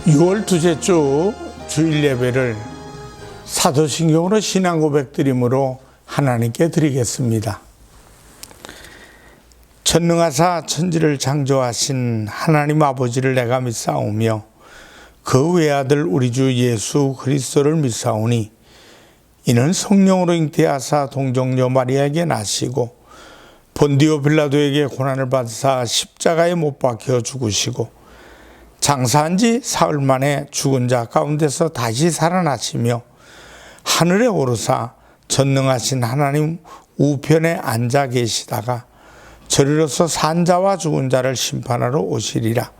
6월 둘째 주 주일 예배를 사도신경으로 신앙 고백 드림으로 하나님께 드리겠습니다. 전능하사 천지를 창조하신 하나님 아버지를 내가 믿사오며 그 외아들 우리 주 예수 그리스도를 믿사오니 이는 성령으로 잉태하사 동정녀 마리아에게 나시고 본디오 빌라도에게 고난을 받으사 십자가에 못 박혀 죽으시고 장사한 지 사흘 만에 죽은 자 가운데서 다시 살아나시며 하늘에 오르사 전능하신 하나님 우편에 앉아 계시다가 저리로서 산 자와 죽은 자를 심판하러 오시리라.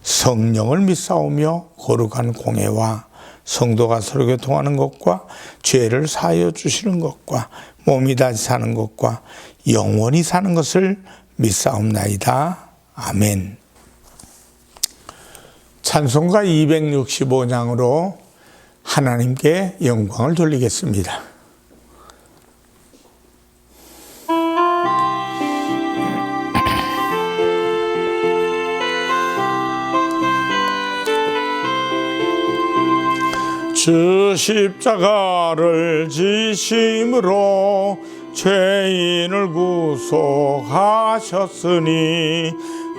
성령을 믿사오며 거룩한 공회와 성도가 서로 교통하는 것과 죄를 사하여 주시는 것과 몸이 다시 사는 것과 영원히 사는 것을 믿사옵나이다. 아멘. 찬송가 265장으로 하나님께 영광을 돌리겠습니다. 주 십자가를 지심으로 죄인을 구속하셨으니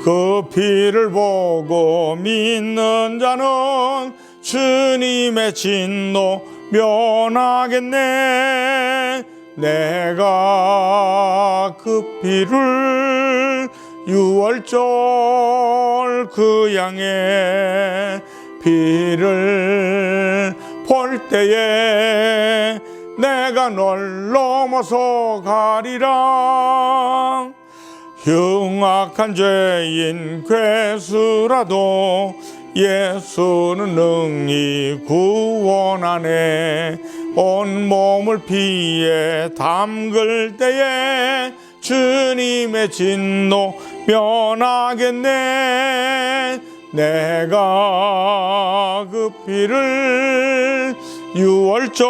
그 피를 보고 믿는 자는 주님의 진노 면하겠네. 내가 그 피를 유월절 그 양의 피를 볼 때에 내가 널 넘어서 가리라. 흉악한 죄인 괴수라도 예수는 능히 구원하네. 온몸을 피에 담글 때에 주님의 진노 면하겠네. 내가 그 피를 유월절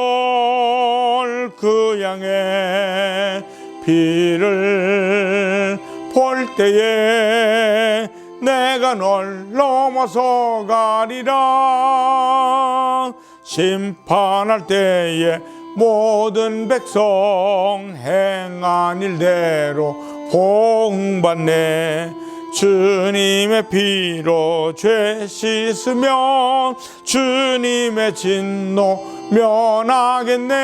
그 양의 피를 볼 때에 내가 널 넘어서 가리라. 심판할 때에 모든 백성 행한 일대로 보응받네. 주님의 피로 죄 씻으면 주님의 진노 면하겠네.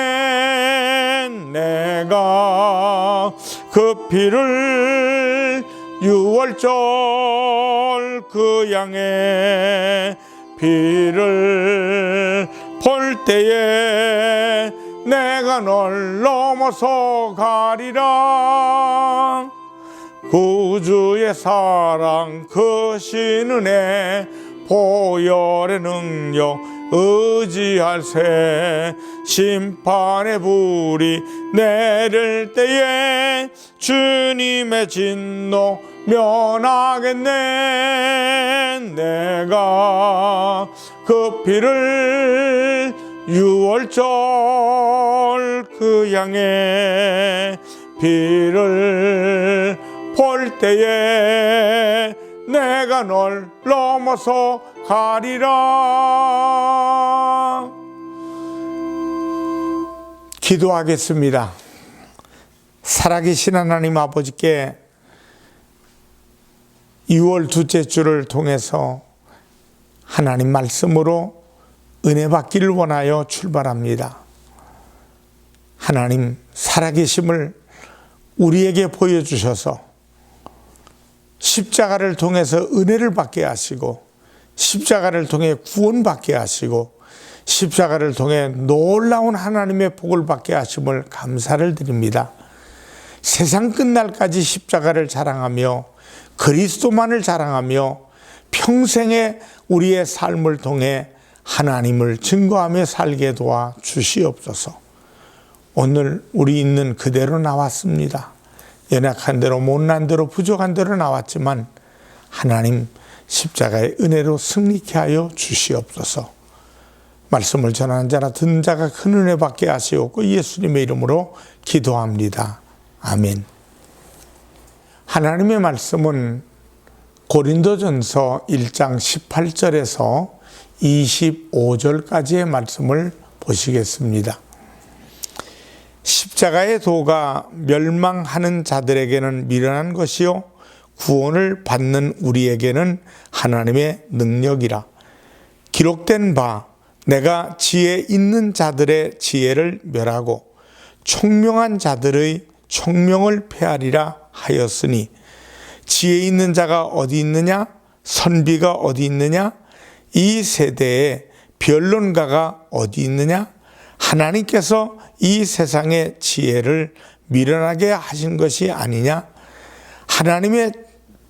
내가 그 피를 유월절 그 양의 피를 볼 때에 내가 널 넘어서 가리라. 구주의 사랑 크신 은혜 보혈의 능력 의지할세. 심판의 불이 내릴 때에 주님의 진노 면하겠네. 내가 그 피를 유월절 그 양의 피를 볼 때에 내가 널 넘어서 가리라. 기도하겠습니다. 살아계신 하나님 아버지께 6월 둘째 주를 통해서 하나님 말씀으로 은혜 받기를 원하여 출발합니다. 하나님 살아계심을 우리에게 보여주셔서 십자가를 통해서 은혜를 받게 하시고 십자가를 통해 구원받게 하시고 십자가를 통해 놀라운 하나님의 복을 받게 하심을 감사를 드립니다. 세상 끝날까지 십자가를 자랑하며 그리스도만을 자랑하며 평생에 우리의 삶을 통해 하나님을 증거하며 살게 도와 주시옵소서. 오늘 우리 있는 그대로 나왔습니다. 연약한 대로 못난 대로 부족한 대로 나왔지만 하나님 십자가의 은혜로 승리케 하여 주시옵소서. 말씀을 전하는 자나 듣는 자가 큰 은혜 받게 하시옵고 예수님의 이름으로 기도합니다. 아멘. 하나님의 말씀은 고린도전서 1장 18절에서 25절까지의 말씀을 보시겠습니다. 십자가의 도가 멸망하는 자들에게는 미련한 것이요 구원을 받는 우리에게는 하나님의 능력이라. 기록된 바 내가 지혜 있는 자들의 지혜를 멸하고 총명한 자들의 총명을 폐하리라 하였으니 지혜 있는 자가 어디 있느냐? 선비가 어디 있느냐? 이 세대에 변론가가 어디 있느냐? 하나님께서 이 세상의 지혜를 미련하게 하신 것이 아니냐? 하나님의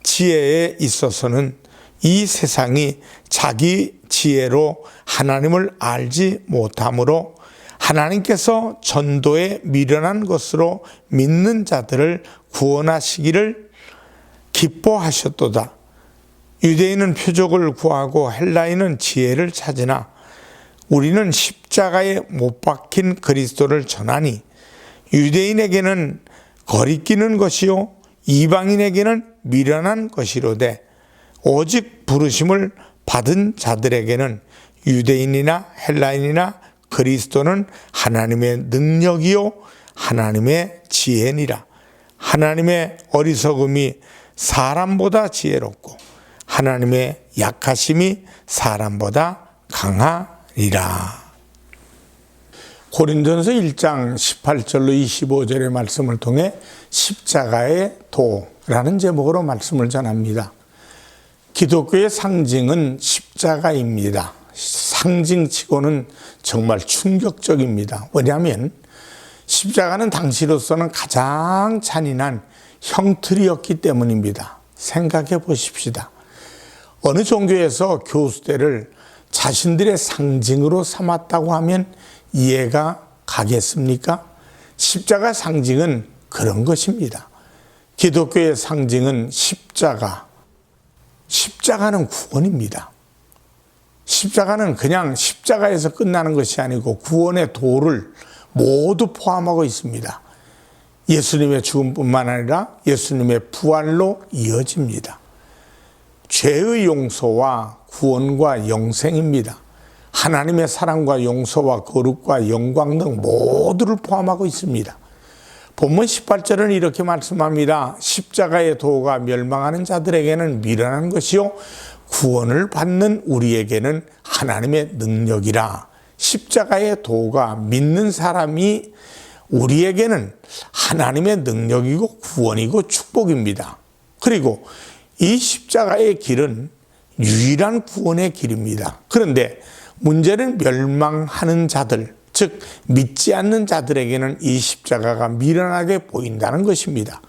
지혜에 있어서는 이 세상이 자기 지혜로 하나님을 알지 못하므로 하나님께서 전도에 미련한 것으로 믿는 자들을 구원하시기를 기뻐하셨도다. 유대인은 표적을 구하고 헬라인은 지혜를 찾으나 우리는 십자가에 못 박힌 그리스도를 전하니 유대인에게는 거리끼는 것이요 이방인에게는 미련한 것이로되 오직 부르심을 받은 자들에게는 유대인이나 헬라인이나 그리스도는 하나님의 능력이요 하나님의 지혜니라. 하나님의 어리석음이 사람보다 지혜롭고 하나님의 약하심이 사람보다 강하리라. 고린도전서 1장 18절로 25절의 말씀을 통해 십자가의 도라는 제목으로 말씀을 전합니다. 기독교의 상징은 십자가입니다. 상징치고는 정말 충격적입니다. 왜냐하면 십자가는 당시로서는 가장 잔인한 형틀이었기 때문입니다. 생각해 보십시다. 어느 종교에서 교수대를 자신들의 상징으로 삼았다고 하면 이해가 가겠습니까? 십자가 상징은 그런 것입니다. 기독교의 상징은 십자가. 십자가는 구원입니다. 십자가는 그냥 십자가에서 끝나는 것이 아니고 구원의 도를 모두 포함하고 있습니다. 예수님의 죽음뿐만 아니라 예수님의 부활로 이어집니다. 죄의 용서와 구원과 영생입니다. 하나님의 사랑과 용서와 거룩과 영광 등 모두를 포함하고 있습니다. 본문 18절은 이렇게 말씀합니다. 십자가의 도가 멸망하는 자들에게는 미련한 것이요 구원을 받는 우리에게는 하나님의 능력이라. 십자가의 도가 믿는 사람이 우리에게는 하나님의 능력이고 구원이고 축복입니다. 그리고 이 십자가의 길은 유일한 구원의 길입니다. 그런데 문제는 멸망하는 자들, 즉 믿지 않는 자들에게는 이 십자가가 미련하게 보인다는 것입니다.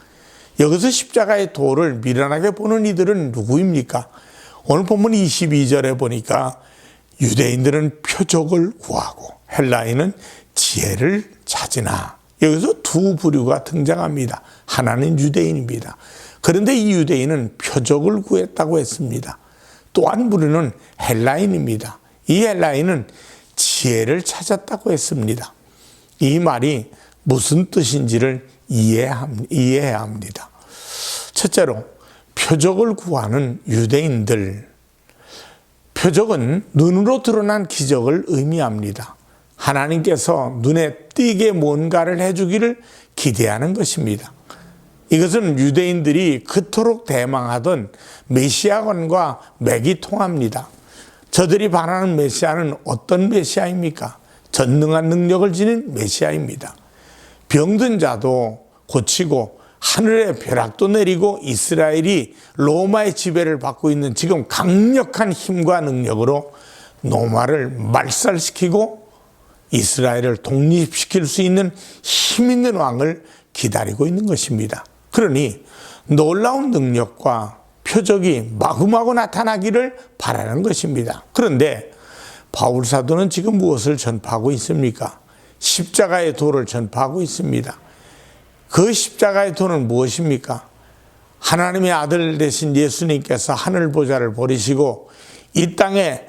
여기서 십자가의 도를 미련하게 보는 이들은 누구입니까? 오늘 본문 22절에 보니까 유대인들은 표적을 구하고 헬라인은 지혜를 찾으나, 여기서 두 부류가 등장합니다. 하나는 유대인입니다. 그런데 이 유대인은 표적을 구했다고 했습니다. 또 한 부류는 헬라인입니다. 이 헬라인은 지혜를 찾았다고 했습니다. 이 말이 무슨 뜻인지를 이해해야 합니다. 첫째로 표적을 구하는 유대인들. 표적은 눈으로 드러난 기적을 의미합니다. 하나님께서 눈에 띄게 뭔가를 해주기를 기대하는 것입니다. 이것은 유대인들이 그토록 대망하던 메시아권과 맥이 통합니다. 저들이 바라는 메시아는 어떤 메시아입니까? 전능한 능력을 지닌 메시아입니다. 병든 자도 고치고 하늘의 벼락도 내리고 이스라엘이 로마의 지배를 받고 있는 지금 강력한 힘과 능력으로 로마를 말살시키고 이스라엘을 독립시킬 수 있는 힘 있는 왕을 기다리고 있는 것입니다. 그러니 놀라운 능력과 표적이 마구마구 나타나기를 바라는 것입니다. 그런데 바울 사도는 지금 무엇을 전파하고 있습니까? 십자가의 도를 전파하고 있습니다. 그 십자가의 도는 무엇입니까? 하나님의 아들 되신 예수님께서 하늘 보좌를 버리시고 이 땅에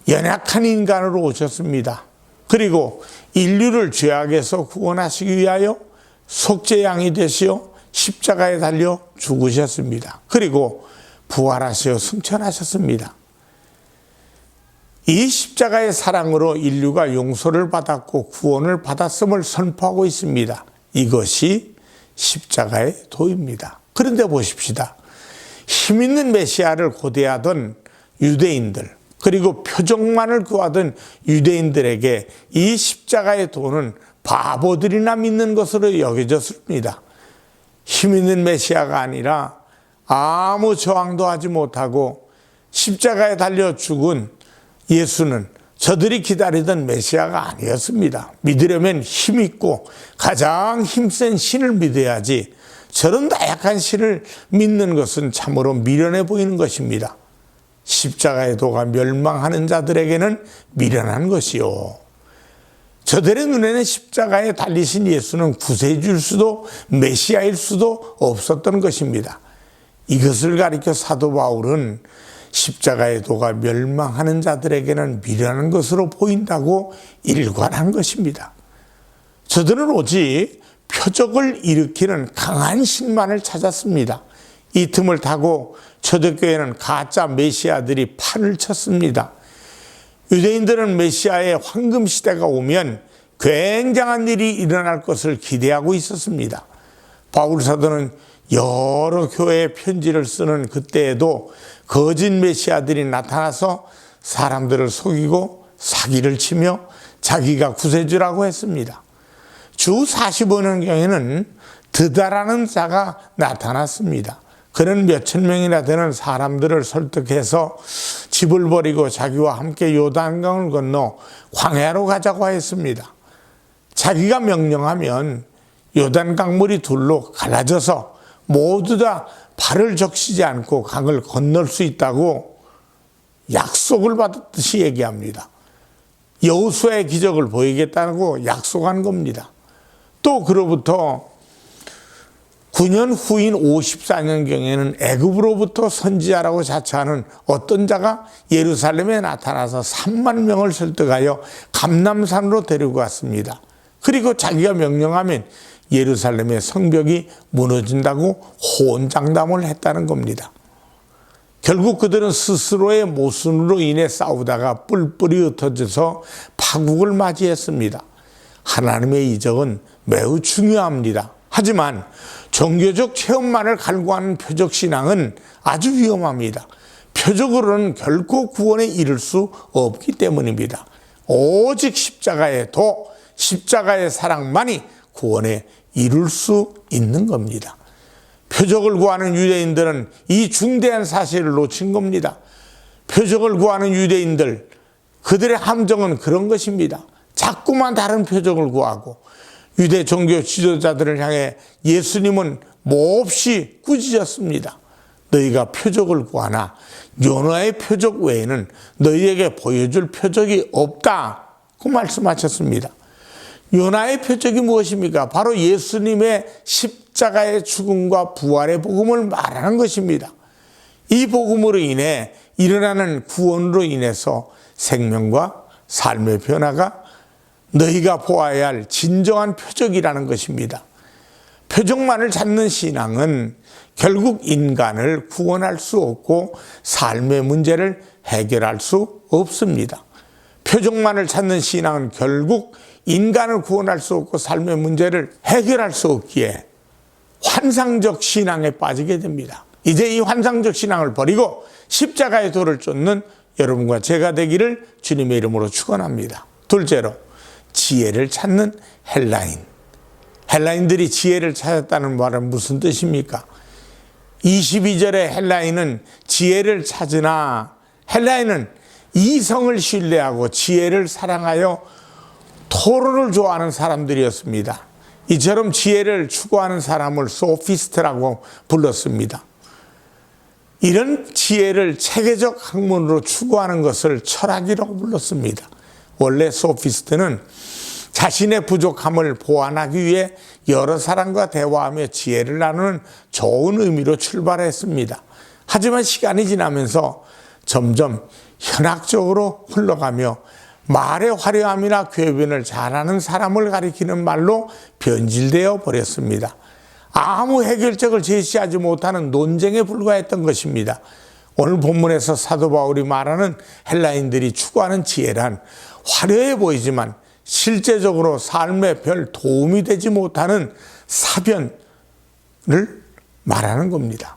연약한 인간으로 오셨습니다. 그리고 인류를 죄악에서 구원하시기 위하여 속죄양이 되시어 십자가에 달려 죽으셨습니다. 그리고 부활하시어 승천하셨습니다. 이 십자가의 사랑으로 인류가 용서를 받았고 구원을 받았음을 선포하고 있습니다. 이것이 십자가의 도입니다. 그런데 보십시다. 힘있는 메시아를 고대하던 유대인들, 그리고 표적만을 구하던 유대인들에게 이 십자가의 도는 바보들이나 믿는 것으로 여겨졌습니다. 힘있는 메시아가 아니라 아무 저항도 하지 못하고 십자가에 달려 죽은 예수는 저들이 기다리던 메시아가 아니었습니다. 믿으려면 힘있고 가장 힘센 신을 믿어야지 저런 나약한 신을 믿는 것은 참으로 미련해 보이는 것입니다. 십자가의 도가 멸망하는 자들에게는 미련한 것이요. 저들의 눈에는 십자가에 달리신 예수는 구세주일 수도 메시아일 수도 없었던 것입니다. 이것을 가리켜 사도 바울은 십자가의 도가 멸망하는 자들에게는 미련한 것으로 보인다고 일관한 것입니다. 저들은 오직 표적을 일으키는 강한 신만을 찾았습니다. 이 틈을 타고 초대교회는 가짜 메시아들이 판을 쳤습니다. 유대인들은 메시아의 황금 시대가 오면 굉장한 일이 일어날 것을 기대하고 있었습니다. 바울 사도는 여러 교회에 편지를 쓰는 그때에도 거짓 메시아들이 나타나서 사람들을 속이고 사기를 치며 자기가 구세주라고 했습니다. 주 45년경에는 드다라는 자가 나타났습니다. 그는 몇천 명이나 되는 사람들을 설득해서 집을 버리고 자기와 함께 요단강을 건너 광야로 가자고 했습니다. 자기가 명령하면 요단강물이 둘로 갈라져서 모두 다 발을 적시지 않고 강을 건널 수 있다고 약속을 받았듯이 얘기합니다. 여호수아의 기적을 보이겠다고 약속한 겁니다. 또 그로부터 9년 후인 54년경에는 애굽으로부터 선지자라고 자처하는 어떤 자가 예루살렘에 나타나서 3만 명을 설득하여 감람산으로 데리고 갔습니다. 그리고 자기가 명령하면 예루살렘의 성벽이 무너진다고 호언장담을 했다는 겁니다. 결국 그들은 스스로의 모순으로 인해 싸우다가 뿔뿔이 흩어져서 파국을 맞이했습니다. 하나님의 이적은 매우 중요합니다. 하지만 종교적 체험만을 갈구하는 표적신앙은 아주 위험합니다. 표적으로는 결코 구원에 이를 수 없기 때문입니다. 오직 십자가의 도, 십자가의 사랑만이 구원에 이룰 수 있는 겁니다. 표적을 구하는 유대인들은 이 중대한 사실을 놓친 겁니다. 표적을 구하는 유대인들, 그들의 함정은 그런 것입니다. 자꾸만 다른 표적을 구하고 유대 종교 지도자들을 향해 예수님은 몹시 꾸짖었습니다. 너희가 표적을 구하나 요나의 표적 외에는 너희에게 보여줄 표적이 없다고 말씀하셨습니다. 요나의 표적이 무엇입니까? 바로 예수님의 십자가의 죽음과 부활의 복음을 말하는 것입니다. 이 복음으로 인해 일어나는 구원으로 인해서 생명과 삶의 변화가 너희가 보아야 할 진정한 표적이라는 것입니다. 표적만을 찾는 신앙은 결국 인간을 구원할 수 없고 삶의 문제를 해결할 수 없습니다. 표적만을 찾는 신앙은 결국 인간을 구원할 수 없고 삶의 문제를 해결할 수 없기에 환상적 신앙에 빠지게 됩니다. 이제 이 환상적 신앙을 버리고 십자가의 도를 쫓는 여러분과 제가 되기를 주님의 이름으로 축원합니다. 둘째로, 지혜를 찾는 헬라인. 헬라인들이 지혜를 찾았다는 말은 무슨 뜻입니까? 22절의 헬라인은 지혜를 찾으나, 헬라인은 이성을 신뢰하고 지혜를 사랑하여 토론을 좋아하는 사람들이었습니다. 이처럼 지혜를 추구하는 사람을 소피스트라고 불렀습니다. 이런 지혜를 체계적 학문으로 추구하는 것을 철학이라고 불렀습니다. 원래 소피스트는 자신의 부족함을 보완하기 위해 여러 사람과 대화하며 지혜를 나누는 좋은 의미로 출발했습니다. 하지만 시간이 지나면서 점점 현학적으로 흘러가며 말의 화려함이나 궤변을 잘하는 사람을 가리키는 말로 변질되어 버렸습니다. 아무 해결책을 제시하지 못하는 논쟁에 불과했던 것입니다. 오늘 본문에서 사도 바울이 말하는 헬라인들이 추구하는 지혜란 화려해 보이지만 실제적으로 삶에 별 도움이 되지 못하는 사변을 말하는 겁니다.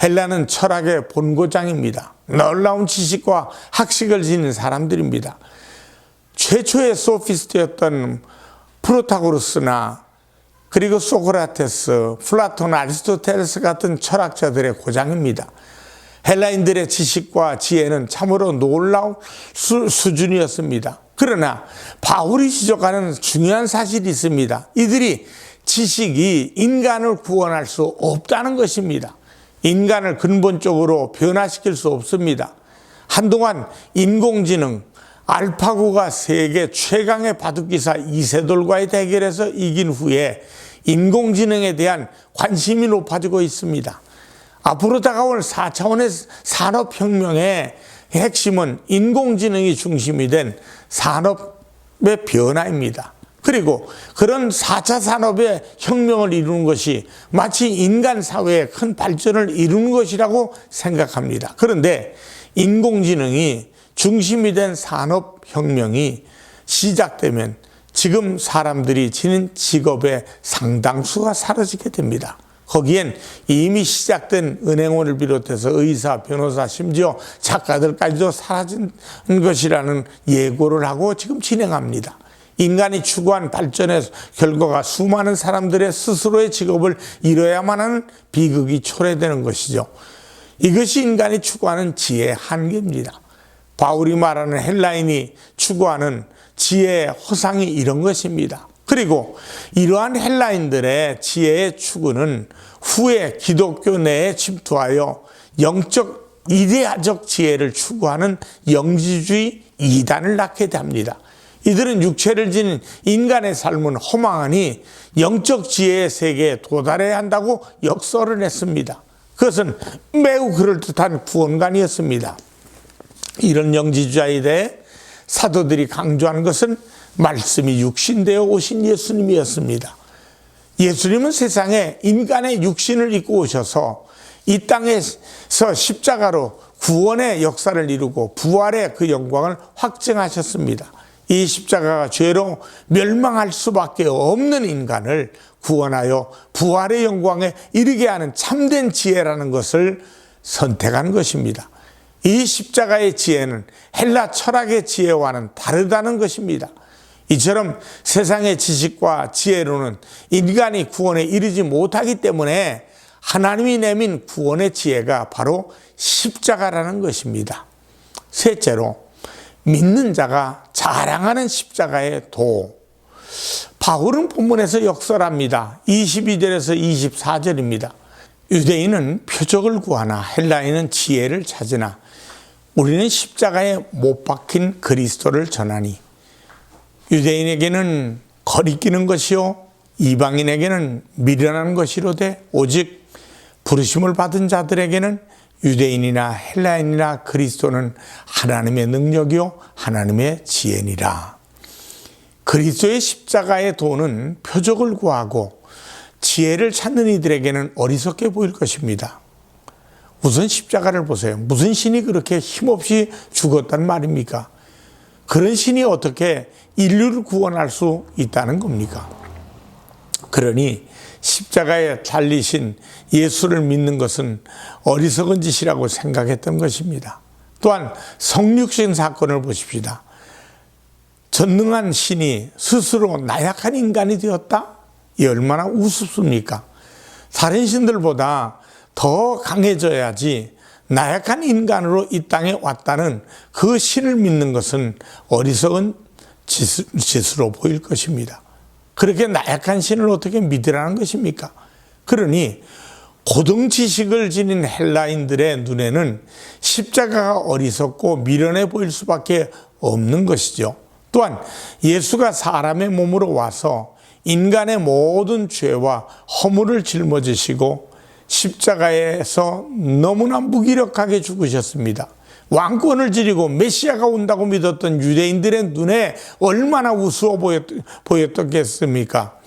헬라는 철학의 본고장입니다. 놀라운 지식과 학식을 지닌 사람들입니다. 최초의 소피스트였던 프로타고르스나 그리고 소크라테스, 플라톤, 아리스토텔레스 같은 철학자들의 고장입니다. 헬라인들의 지식과 지혜는 참으로 놀라운 수준이었습니다. 그러나 바울이 지적하는 중요한 사실이 있습니다. 이들이 지식이 인간을 구원할 수 없다는 것입니다. 인간을 근본적으로 변화시킬 수 없습니다. 한동안 인공지능, 알파고가 세계 최강의 바둑기사 이세돌과의 대결에서 이긴 후에 인공지능에 대한 관심이 높아지고 있습니다. 앞으로 다가올 4차원의 산업혁명의 핵심은 인공지능이 중심이 된 산업의 변화입니다. 그리고 그런 4차 산업의 혁명을 이루는 것이 마치 인간 사회의 큰 발전을 이루는 것이라고 생각합니다. 그런데 인공지능이 중심이 된 산업혁명이 시작되면 지금 사람들이 지닌 직업의 상당수가 사라지게 됩니다. 거기엔 이미 시작된 은행원을 비롯해서 의사, 변호사, 심지어 작가들까지도 사라진 것이라는 예고를 하고 지금 진행합니다. 인간이 추구한 발전의 결과가 수많은 사람들의 스스로의 직업을 잃어야만 하는 비극이 초래되는 것이죠. 이것이 인간이 추구하는 지혜의 한계입니다. 바울이 말하는 헬라인이 추구하는 지혜의 허상이 이런 것입니다. 그리고 이러한 헬라인들의 지혜의 추구는 후에 기독교 내에 침투하여 영적 이데아적 지혜를 추구하는 영지주의 이단을 낳게 됩니다. 이들은 육체를 지닌 인간의 삶은 허망하니 영적 지혜의 세계에 도달해야 한다고 역설을 했습니다. 그것은 매우 그럴듯한 구원관이었습니다. 이런 영지주의에 대해 사도들이 강조하는 것은 말씀이 육신되어 오신 예수님이었습니다. 예수님은 세상에 인간의 육신을 입고 오셔서 이 땅에서 십자가로 구원의 역사를 이루고 부활의 그 영광을 확증하셨습니다. 이 십자가가 죄로 멸망할 수밖에 없는 인간을 구원하여 부활의 영광에 이르게 하는 참된 지혜라는 것을 선택한 것입니다. 이 십자가의 지혜는 헬라 철학의 지혜와는 다르다는 것입니다. 이처럼 세상의 지식과 지혜로는 인간이 구원에 이르지 못하기 때문에 하나님이 내민 구원의 지혜가 바로 십자가라는 것입니다. 셋째로 믿는 자가 자랑하는 십자가의 도. 바울은 본문에서 역설합니다. 22절에서 24절입니다. 유대인은 표적을 구하나 헬라인은 지혜를 찾으나 우리는 십자가에 못 박힌 그리스도를 전하니 유대인에게는 거리끼는 것이요 이방인에게는 미련한 것이로되 오직 부르심을 받은 자들에게는 유대인이나 헬라인이나 그리스도는 하나님의 능력이요 하나님의 지혜니라. 그리스도의 십자가의 도는 표적을 구하고 지혜를 찾는 이들에게는 어리석게 보일 것입니다. 우선 십자가를 보세요. 무슨 신이 그렇게 힘없이 죽었단 말입니까? 그런 신이 어떻게 인류를 구원할 수 있다는 겁니까? 그러니 십자가에 달리신 예수를 믿는 것은 어리석은 짓이라고 생각했던 것입니다. 또한 성육신 사건을 보십시다. 전능한 신이 스스로 나약한 인간이 되었다? 이 얼마나 우습습니까? 다른 신들보다 더 강해져야지 나약한 인간으로 이 땅에 왔다는 그 신을 믿는 것은 어리석은 짓으로 보일 것입니다. 그렇게 나약한 신을 어떻게 믿으라는 것입니까? 그러니 고등 지식을 지닌 헬라인들의 눈에는 십자가가 어리석고 미련해 보일 수밖에 없는 것이죠. 또한 예수가 사람의 몸으로 와서 인간의 모든 죄와 허물을 짊어지시고 십자가에서 너무나 무기력하게 죽으셨습니다. 왕권을 지니고 메시아가 온다고 믿었던 유대인들의 눈에 얼마나 우스워 보였겠습니까?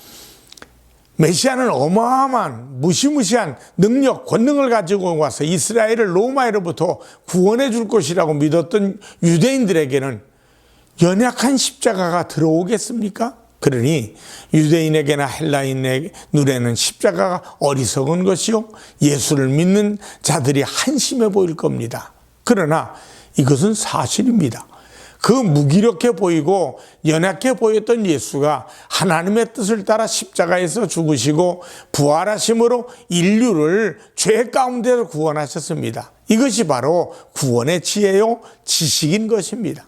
메시아는 어마어마한 무시무시한 능력, 권능을 가지고 와서 이스라엘을 로마로부터 구원해 줄 것이라고 믿었던 유대인들에게는 연약한 십자가가 들어오겠습니까? 그러니 유대인에게나 헬라인의 눈에는 십자가가 어리석은 것이요, 예수를 믿는 자들이 한심해 보일 겁니다. 그러나 이것은 사실입니다. 그 무기력해 보이고 연약해 보였던 예수가 하나님의 뜻을 따라 십자가에서 죽으시고 부활하심으로 인류를 죄 가운데서 구원하셨습니다. 이것이 바로 구원의 지혜요, 지식인 것입니다.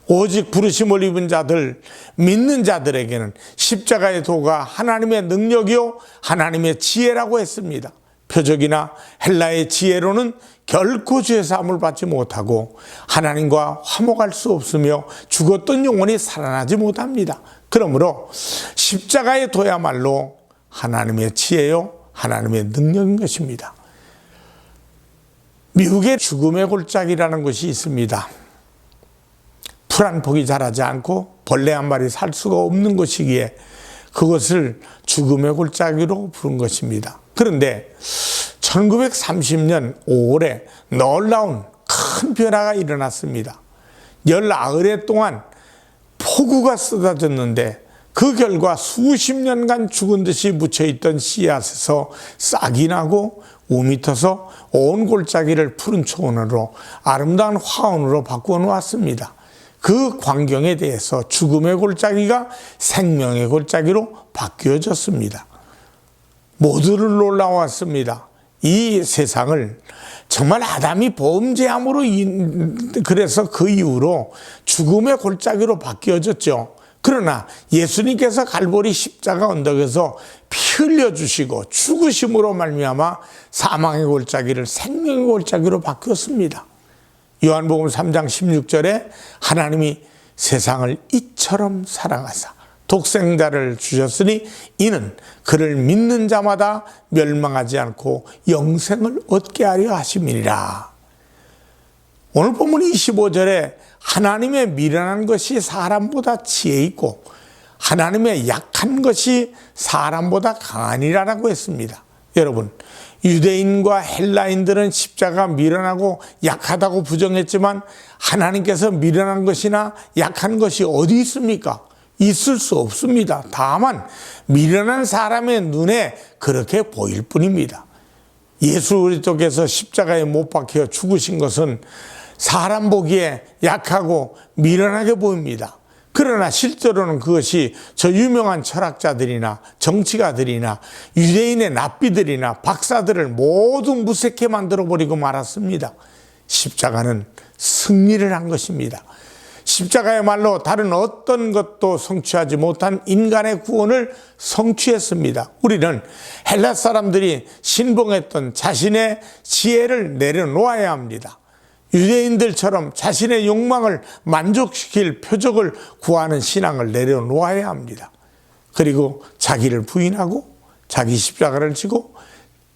오직 부르심을 입은 자들, 믿는 자들에게는 십자가의 도가 하나님의 능력이요, 하나님의 지혜라고 했습니다. 표적이나 헬라의 지혜로는 결코 죄사함을 받지 못하고 하나님과 화목할 수 없으며 죽었던 영혼이 살아나지 못합니다. 그러므로 십자가의 도야말로 하나님의 지혜요, 하나님의 능력인 것입니다. 미국의 죽음의 골짜기라는 것이 있습니다. 풀 한 폭이 자라지 않고 벌레 한 마리 살 수가 없는 곳이기에 그것을 죽음의 골짜기로 부른 것입니다. 그런데 1930년 5월에 놀라운 큰 변화가 일어났습니다. 19해 동안 폭우가 쏟아졌는데 그 결과 수십 년간 죽은 듯이 묻혀있던 씨앗에서 싹이 나고 움이 터서 온 골짜기를 푸른 초원으로 아름다운 화원으로 바꾸어 놓았습니다. 그 광경에 대해서 죽음의 골짜기가 생명의 골짜기로 바뀌어졌습니다. 모두를 놀라웠습니다. 이 세상을 정말 아담이 범죄함으로 그래서 그 이후로 죽음의 골짜기로 바뀌어졌죠. 그러나 예수님께서 갈보리 십자가 언덕에서 피 흘려주시고 죽으심으로 말미암아 사망의 골짜기를 생명의 골짜기로 바뀌었습니다. 요한복음 3장 16절에 하나님이 세상을 이처럼 사랑하사 독생자를 주셨으니 이는 그를 믿는 자마다 멸망하지 않고 영생을 얻게 하려 하심이니라. 오늘 본문 25절에 하나님의 미련한 것이 사람보다 지혜 있고 하나님의 약한 것이 사람보다 강하니라라고 했습니다. 여러분, 유대인과 헬라인들은 십자가 미련하고 약하다고 부정했지만 하나님께서 미련한 것이나 약한 것이 어디 있습니까? 있을 수 없습니다. 다만 미련한 사람의 눈에 그렇게 보일 뿐입니다. 예수 그리스도께서 십자가에 못 박혀 죽으신 것은 사람 보기에 약하고 미련하게 보입니다. 그러나 실제로는 그것이 저 유명한 철학자들이나 정치가들이나 유대인의 납비들이나 박사들을 모두 무색해 만들어버리고 말았습니다. 십자가는 승리를 한 것입니다. 십자가야말로 다른 어떤 것도 성취하지 못한 인간의 구원을 성취했습니다. 우리는 헬라 사람들이 신봉했던 자신의 지혜를 내려놓아야 합니다. 유대인들처럼 자신의 욕망을 만족시킬 표적을 구하는 신앙을 내려놓아야 합니다. 그리고 자기를 부인하고 자기 십자가를 지고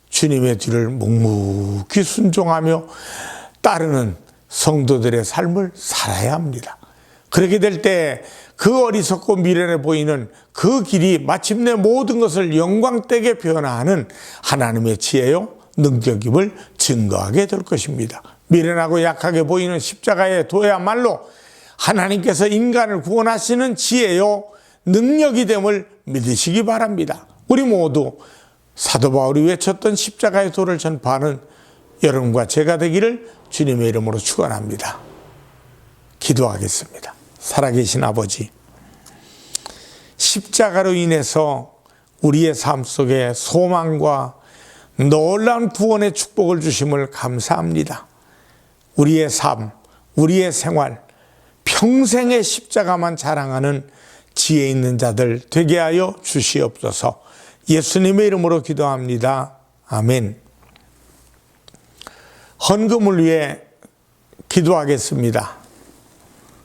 주님의 뒤를 묵묵히 순종하며 따르는 성도들의 삶을 살아야 합니다. 그렇게 될 때 그 어리석고 미련해 보이는 그 길이 마침내 모든 것을 영광되게 변화하는 하나님의 지혜요 능력임을 증거하게 될 것입니다. 미련하고 약하게 보이는 십자가의 도야말로 하나님께서 인간을 구원하시는 지혜요 능력이 됨을 믿으시기 바랍니다. 우리 모두 사도 바울이 외쳤던 십자가의 도를 전파하는 여러분과 제가 되기를 주님의 이름으로 축원합니다. 기도하겠습니다. 살아계신 아버지, 십자가로 인해서 우리의 삶 속에 소망과 놀라운 구원의 축복을 주심을 감사합니다. 우리의 삶, 우리의 생활, 평생의 십자가만 자랑하는 지혜 있는 자들 되게 하여 주시옵소서. 예수님의 이름으로 기도합니다. 아멘. 헌금을 위해 기도하겠습니다.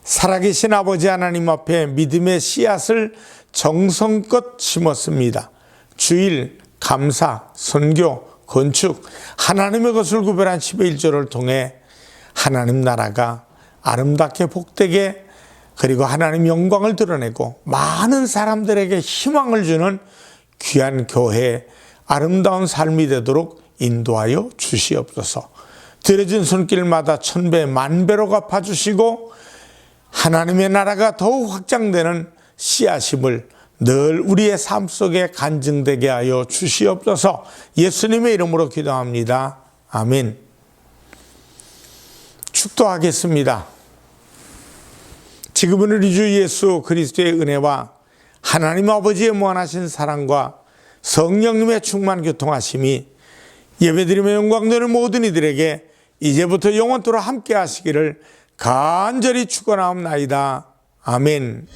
살아계신 아버지 하나님 앞에 믿음의 씨앗을 정성껏 심었습니다. 주일, 감사, 선교, 건축, 하나님의 것을 구별한 10의 1조를 통해 하나님 나라가 아름답게 복되게 그리고 하나님 영광을 드러내고 많은 사람들에게 희망을 주는 귀한 교회, 아름다운 삶이 되도록 인도하여 주시옵소서. 드려진 손길마다 천배 만배로 갚아주시고 하나님의 나라가 더욱 확장되는 씨앗임을 늘 우리의 삶 속에 간증되게 하여 주시옵소서. 예수님의 이름으로 기도합니다. 아멘. 축도하겠습니다. 지금은 우리 주 예수 그리스도의 은혜와 하나님 아버지의 무한하신 사랑과 성령님의 충만 교통하심이 예배드리며 영광되는 모든 이들에게 이제부터 영원토록 함께 하시기를 간절히 축원하옵나이다. 아멘.